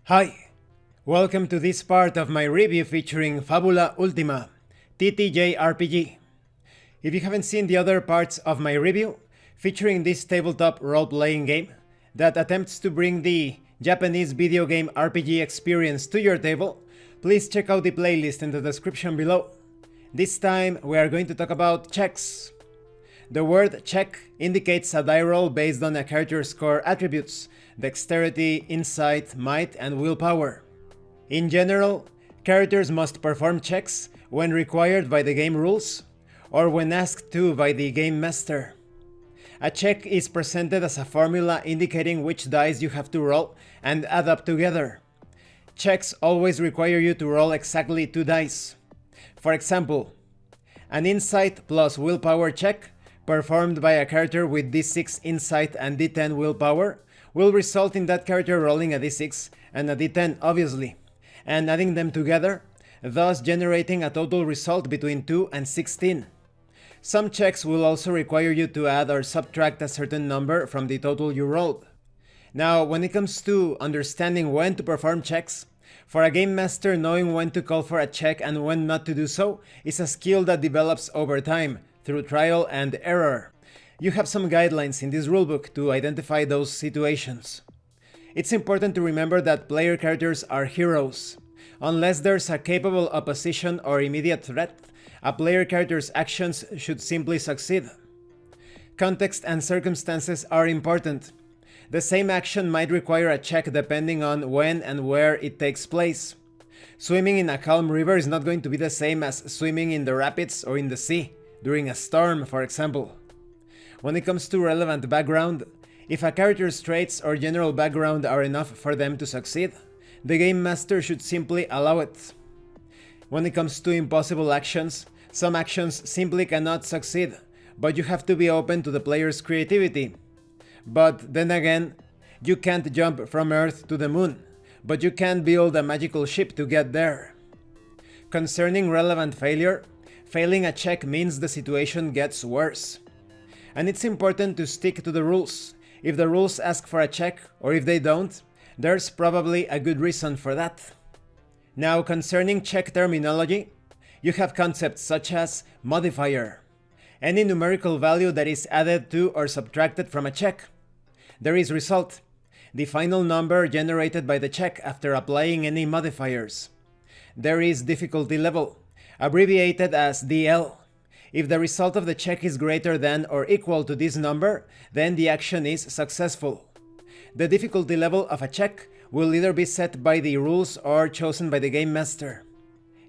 Hi, welcome to this part of my review featuring Fabula Ultima, TTJRPG. If you haven't seen the other parts of my review, featuring this tabletop role-playing game that attempts to bring the Japanese video game RPG experience to your table, please check out the playlist in the description below. This time we are going to talk about checks. The word check indicates a die roll based on a character's core attributes: dexterity, insight, might, and willpower. In general, characters must perform checks when required by the game rules, or when asked to by the game master. A check is presented as a formula indicating which dice you have to roll and add up together. Checks always require you to roll exactly 2 dice. For example, an insight plus willpower check performed by a character with d6 insight and d10 willpower will result in that character rolling a d6 and a d10 obviously, and adding them together, thus generating a total result between 2 and 16. Some checks will also require you to add or subtract a certain number from the total you rolled. Now, when it comes to understanding when to perform checks, for a game master, knowing when to call for a check and when not to do so is a skill that develops over time, through trial and error. You have some guidelines in this rulebook to identify those situations. It's important to remember that player characters are heroes. Unless there's a capable opposition or immediate threat, a player character's actions should simply succeed. Context and circumstances are important. The same action might require a check depending on when and where it takes place. Swimming in a calm river is not going to be the same as swimming in the rapids or in the sea, during a storm, for example. When it comes to relevant background, if a character's traits or general background are enough for them to succeed, the game master should simply allow it. When it comes to impossible actions, some actions simply cannot succeed, but you have to be open to the player's creativity. But then again, you can't jump from Earth to the moon, but you can build a magical ship to get there. Concerning relevant failure, failing a check means the situation gets worse. And it's important to stick to the rules. If the rules ask for a check, or if they don't, there's probably a good reason for that. Now, concerning check terminology, you have concepts such as modifier, any numerical value that is added to or subtracted from a check. There is result, the final number generated by the check after applying any modifiers. There is difficulty level, abbreviated as DL. If the result of the check is greater than or equal to this number, then the action is successful. The difficulty level of a check will either be set by the rules or chosen by the game master.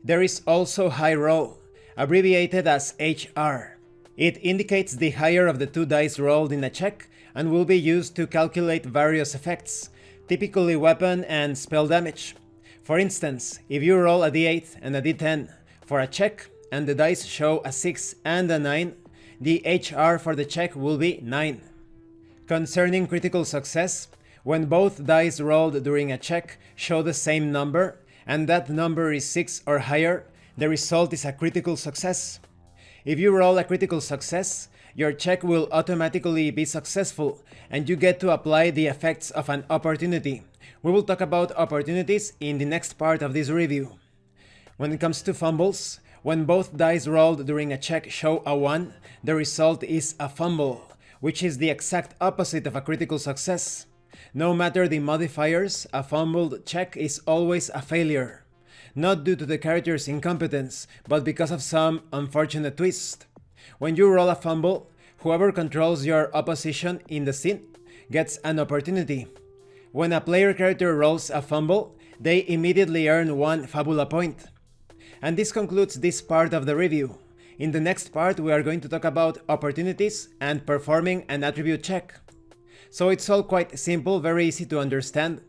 There is also high roll, abbreviated as HR. It indicates the higher of the 2 dice rolled in a check and will be used to calculate various effects, typically weapon and spell damage. For instance, if you roll a d8 and a d10 for a check and the dice show a 6 and a 9, the HR for the check will be 9. Concerning critical success, when both dice rolled during a check show the same number, and that number is 6 or higher, the result is a critical success. If you roll a critical success, your check will automatically be successful, and you get to apply the effects of an opportunity. We will talk about opportunities in the next part of this review. When it comes to fumbles, when both dice rolled during a check show a 1, the result is a fumble, which is the exact opposite of a critical success. No matter the modifiers, a fumbled check is always a failure. Not due to the character's incompetence, but because of some unfortunate twist. When you roll a fumble, whoever controls your opposition in the scene gets an opportunity. When a player character rolls a fumble, they immediately earn 1 Fabula point. And this concludes this part of the review. In the next part, we are going to talk about opportunities and performing an attribute check. So it's all quite simple, very easy to understand.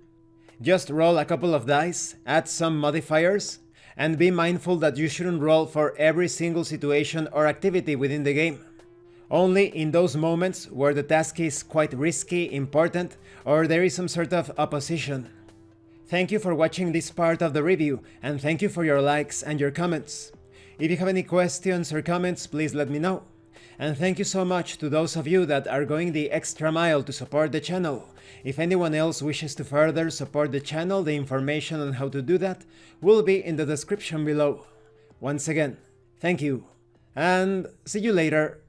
Just roll a couple of dice, add some modifiers, and be mindful that you shouldn't roll for every single situation or activity within the game. Only in those moments where the task is quite risky, important, or there is some sort of opposition. Thank you for watching this part of the review, and thank you for your likes and your comments. If you have any questions or comments, please let me know. And thank you so much to those of you that are going the extra mile to support the channel. If anyone else wishes to further support the channel, the information on how to do that will be in the description below. Once again, thank you, and see you later.